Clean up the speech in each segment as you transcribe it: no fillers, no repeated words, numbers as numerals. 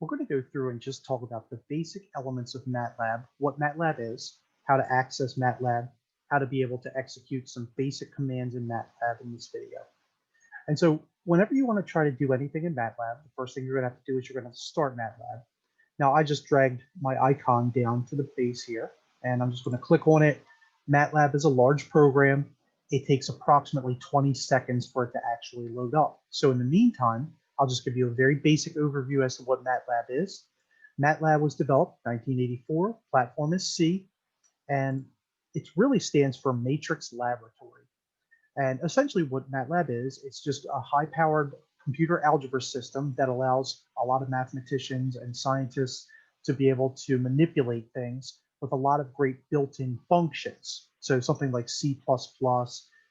We're going to go through and just talk about the basic elements of MATLAB, what MATLAB is, how to access MATLAB, how to be able to execute some basic commands in MATLAB in this video. And so whenever you want to try to do anything in MATLAB, the first thing you're going to have to do is you're going to start MATLAB. Now I just dragged my icon down to the base here, and I'm just going to click on it. MATLAB is a large program. It takes approximately 20 seconds for it to actually load up. So in the meantime, I'll just give you a very basic overview as to what MATLAB is. MATLAB was developed in 1984, platform is C, and it really stands for Matrix Laboratory. And essentially what MATLAB is, it's just a high-powered computer algebra system that allows a lot of mathematicians and scientists to be able to manipulate things with a lot of great built-in functions. So something like C++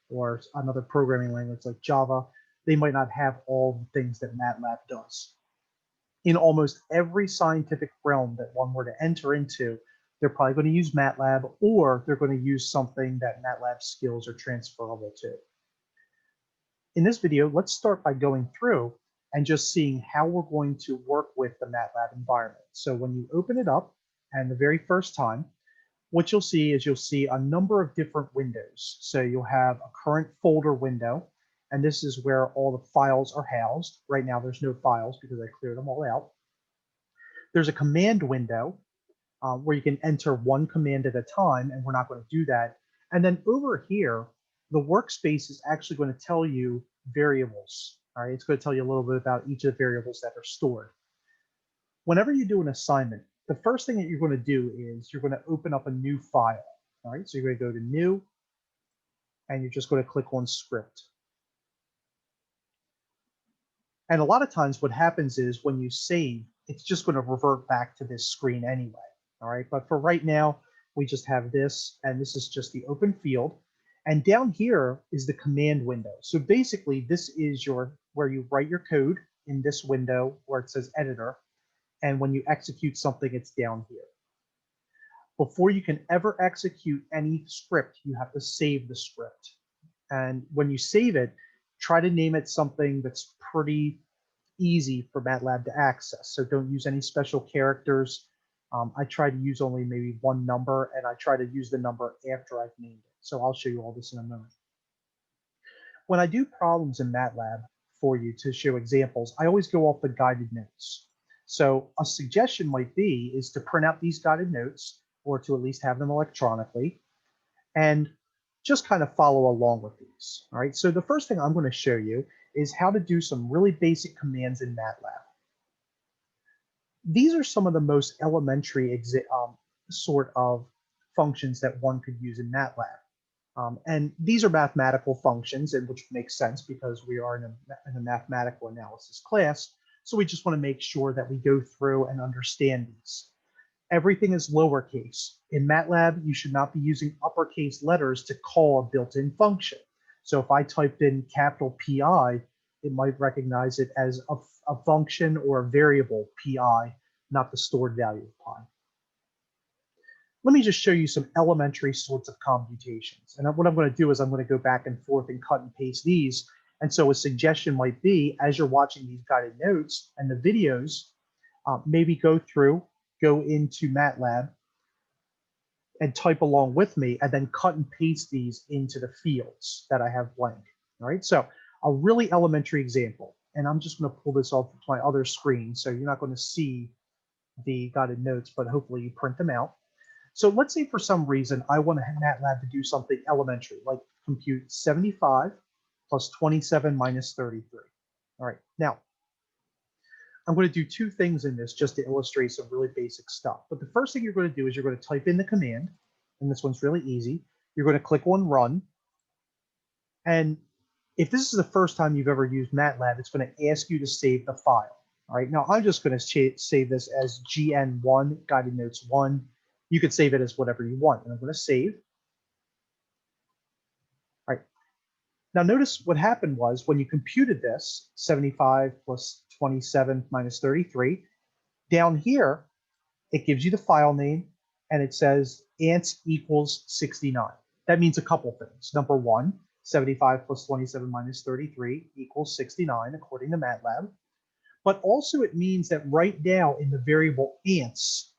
or another programming language like Java, they might not have all the things that MATLAB does. In almost every scientific realm that one were to enter into, they're probably going to use MATLAB, or they're going to use something that MATLAB skills are transferable to. In this video, let's start by going through and just seeing how we're going to work with the MATLAB environment. So when you open it up, and the very first time, what you'll see is you'll see a number of different windows. So you'll have a current folder window, and this is where all the files are housed. Right now, there's no files because I cleared them all out. There's a command window where you can enter one command at a time, and we're not going to do that. And then over here, the workspace is actually going to tell you variables. All right, it's going to tell you a little bit about each of the variables that are stored. Whenever you do an assignment, the first thing that you're going to do is you're going to open up a new file. All right, so you're going to go to New, and you're just going to click on Script. And a lot of times what happens is when you save, it's just going to revert back to this screen anyway. All right, but for right now, we just have this, and this is just the open field. And down here is the command window. So basically, this is where you write your code in this window where it says editor. And when you execute something, it's down here. Before you can ever execute any script, you have to save the script. And when you save it, try to name it something that's pretty easy for MATLAB to access. So don't use any special characters. I try to use only maybe one number, and I try to use the number after I've named it. So I'll show you all this in a moment. When I do problems in MATLAB for you to show examples, I always go off the guided notes. So a suggestion might be is to print out these guided notes, or to at least have them electronically, and just kind of follow along with these. All right, so the first thing I'm going to show you is how to do some really basic commands in MATLAB. These are some of the most elementary sort of functions that one could use in MATLAB. And these are mathematical functions, and which makes sense because we are in a mathematical analysis class. So we just want to make sure that we go through and understand these. Everything is lowercase. In MATLAB, you should not be using uppercase letters to call a built-in function. So if I typed in capital PI, it might recognize it as a function or a variable PI, not the stored value of pi. Let me just show you some elementary sorts of computations. And what I'm going to do is I'm going to go back and forth and cut and paste these. And so a suggestion might be, as you're watching these guided notes and the videos, maybe go into MATLAB and type along with me, and then cut and paste these into the fields that I have blank. All right, so a really elementary example, and I'm just going to pull this off my other screen, so you're not going to see the guided notes, but hopefully you print them out. So let's say for some reason I want MATLAB to do something elementary, like compute 75 plus 27 minus 33. All right, now I'm going to do two things in this just to illustrate some really basic stuff. But the first thing you're going to do is you're going to type in the command, and this one's really easy. You're going to click on Run. And if this is the first time you've ever used MATLAB, it's going to ask you to save the file. All right, now I'm just going to save this as GN1, guided notes 1. You could save it as whatever you want. And I'm going to save. All right. Now notice what happened was when you computed this, 75 plus 27 minus 33, down here, it gives you the file name, and it says ants equals 69. That means a couple things. Number one, 75 plus 27 minus 33 equals 69, according to MATLAB. but also it means that right now in the variable ants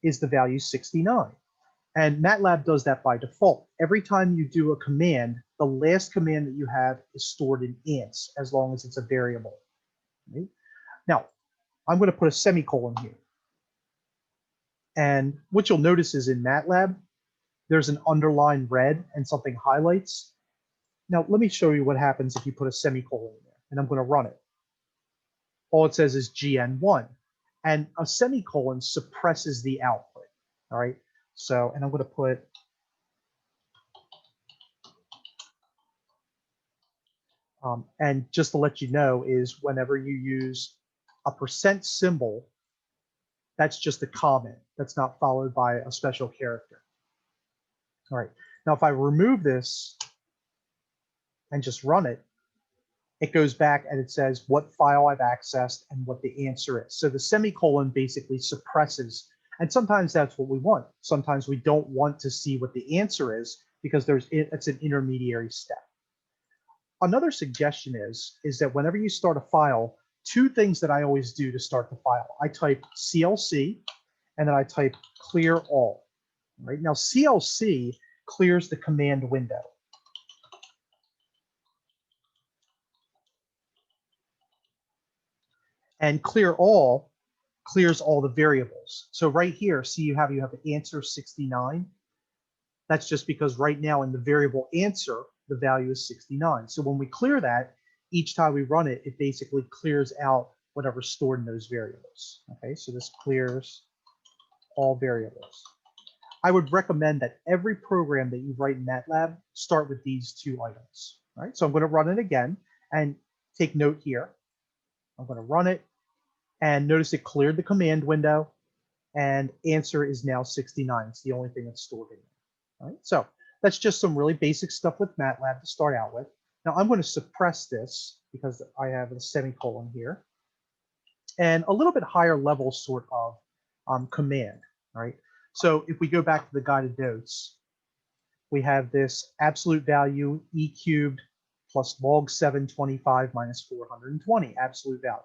is the value 69. And MATLAB does that by default. Every time you do a command, the last command that you have is stored in ants as long as it's a variable. Right? Now, I'm going to put a semicolon here. And what you'll notice is in MATLAB, there's an underline red and something highlights. Now, let me show you what happens if you put a semicolon in there, and I'm going to run it. All it says is GN1, and a semicolon suppresses the output. All right. So, and I'm going to put and just to let you know is whenever you use a percent symbol, that's just a comment. That's not followed by a special character. All right. Now, if I remove this and just run it, it goes back and it says what file I've accessed and what the answer is. So the semicolon basically suppresses, and sometimes that's what we want. Sometimes we don't want to see what the answer is because it's an intermediary step. Another suggestion is that whenever you start a file, two things that I always do to start the file. I type CLC and then I type clear all. Right now, CLC clears the command window. And clear all clears all the variables. So right here, see you have the answer 69. That's just because right now in the variable answer, the value is 69. So when we clear that, each time we run it, it basically clears out whatever's stored in those variables. Okay, so this clears all variables. I would recommend that every program that you write in MATLAB start with these two items. All right, so I'm going to run it again and take note here. I'm going to run it and notice it cleared the command window and answer is now 69. It's the only thing that's stored in there. All right, so that's just some really basic stuff with MATLAB to start out with. Now I'm going to suppress this because I have a semicolon here and a little bit higher level sort of command. All right, so if we go back to the guided notes, we have this absolute value e cubed plus log 725 minus 420 absolute value.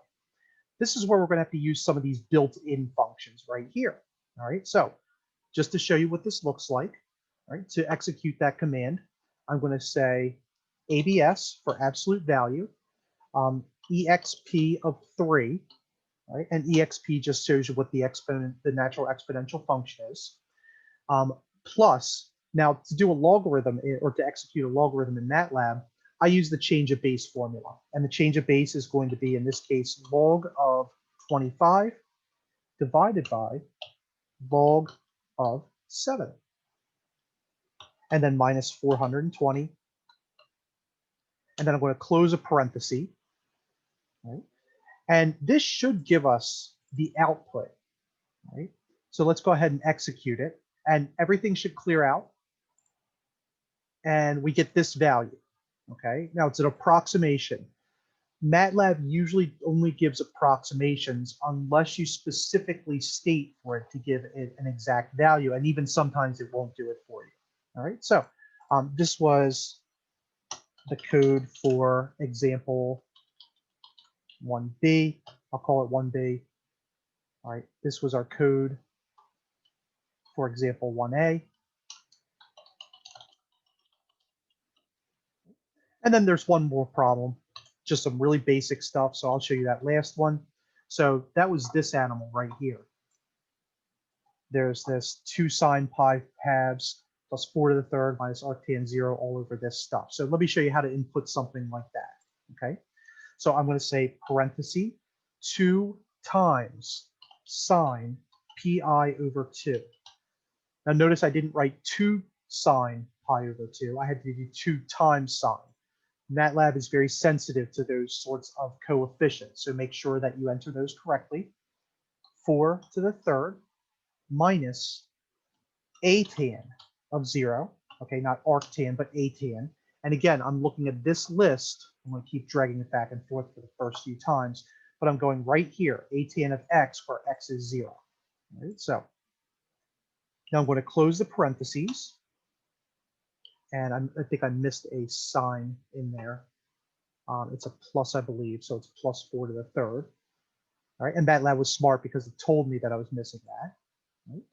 This is where we're going to have to use some of these built-in functions right here. All right, so just to show you what this looks like, all right, to execute that command, I'm going to say ABS for absolute value, EXP of 3, right, and EXP just shows you what the natural exponential function is, plus, now to do a logarithm or to execute a logarithm in MATLAB, I use the change of base formula. And the change of base is going to be, in this case, log of 25 divided by log of 7. And then minus 420. And then I'm going to close a parenthesis. Right? And this should give us the output. Right? So let's go ahead and execute it. And everything should clear out. And we get this value. Okay, now it's an approximation. MATLAB usually only gives approximations unless you specifically state for it to give it an exact value, and even sometimes it won't do it for you. All right, so this was the code for example 1B. I'll call it 1B. All right, this was our code for example 1A. And then there's one more problem, just some really basic stuff. So I'll show you that last one. So that was this animal right here. There's this 2 sine pi halves plus 4 to the third minus arctan 0 all over this stuff. So let me show you how to input something like that. Okay. So I'm going to say parenthesis 2 times sine pi over 2. Now notice I didn't write 2 sine pi over 2. I had to do 2 times sine. MATLAB is very sensitive to those sorts of coefficients, so make sure that you enter those correctly. 4 to the third minus atan of 0. Okay, not arctan, but atan. And again, I'm looking at this list. I'm going to keep dragging it back and forth for the first few times, but I'm going right here, atan of x, where x is 0. All right, so now I'm going to close the parentheses. And I think I missed a sign in there. It's a plus, I believe, so it's plus 4 to the third. All right, and MATLAB was smart because it told me that I was missing that. Right?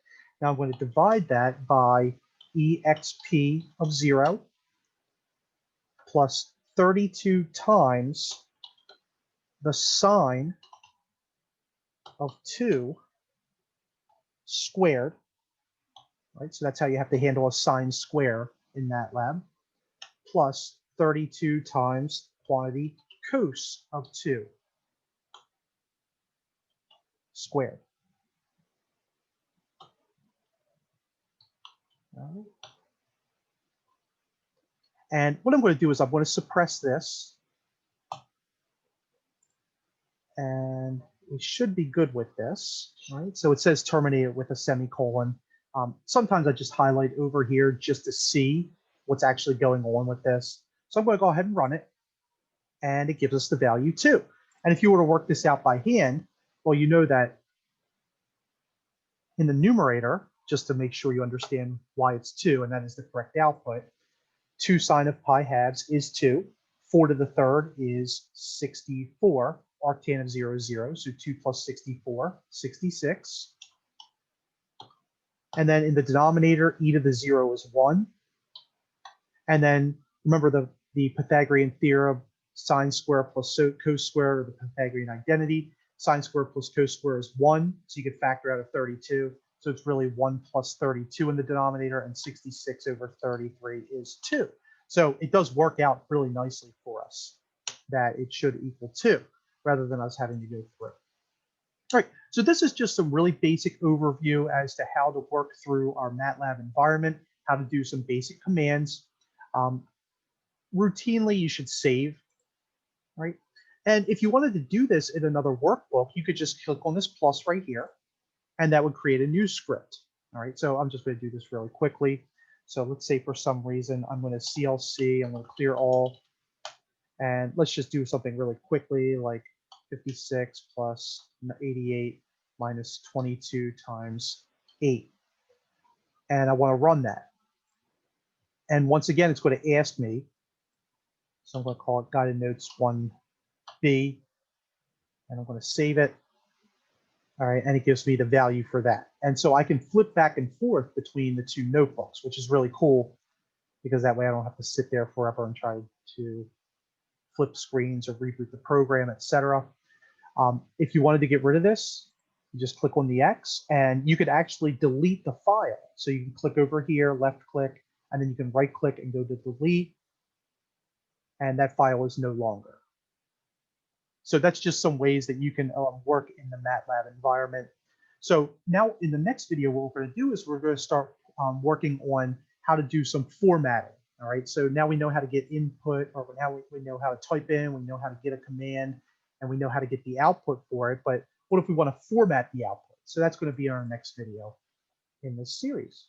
Now I'm going to divide that by exp of 0 plus 32 times the sine of 2 squared. Right, so that's how you have to handle a sine square in MATLAB, plus 32 times quantity cos of 2 squared. All right. And what I'm going to do is I'm going to suppress this, and we should be good with this. Right? So it says terminated with a semicolon. Sometimes I just highlight over here just to see what's actually going on with this. So I'm going to go ahead and run it, and it gives us the value 2. And if you were to work this out by hand, well, you know that in the numerator, just to make sure you understand why it's 2, and that is the correct output, 2 sine of pi halves is 2. 4 to the third is 64. Arctan of 0 is 0, so 2 plus 64, 66. And then in the denominator, e to the 0 is 1. And then remember the Pythagorean theorem, sine square plus cos square, or the Pythagorean identity. Sine square plus cos square is 1, so you could factor out a 32. So it's really 1 plus 32 in the denominator, and 66 over 33 is 2. So it does work out really nicely for us that it should equal 2, rather than us having to go through. All right, so this is just some really basic overview as to how to work through our MATLAB environment, how to do some basic commands. Routinely, you should save, right? And if you wanted to do this in another workbook, you could just click on this plus right here, and that would create a new script. All right, so I'm just going to do this really quickly. So let's say for some reason I'm going to CLC, I'm going to clear all, and let's just do something really quickly, like 56 plus 88 minus 22 times 8. And I want to run that. And once again, it's going to ask me, so I'm going to call it guided notes 1B, and I'm going to save it. All right, and it gives me the value for that. And so I can flip back and forth between the two notebooks, which is really cool, because that way I don't have to sit there forever and try to flip screens or reboot the program, etc. If you wanted to get rid of this, you just click on the X, and you could actually delete the file. So you can click over here, left click, and then you can right click and go to delete, and that file is no longer. So that's just some ways that you can work in the MATLAB environment. So now in the next video, what we're going to do is we're going to start working on how to do some formatting. All right, so now we know how to get input, or now we know how to type in, we know how to get a command, and we know how to get the output for it. But what if we want to format the output? So that's going to be our next video in this series.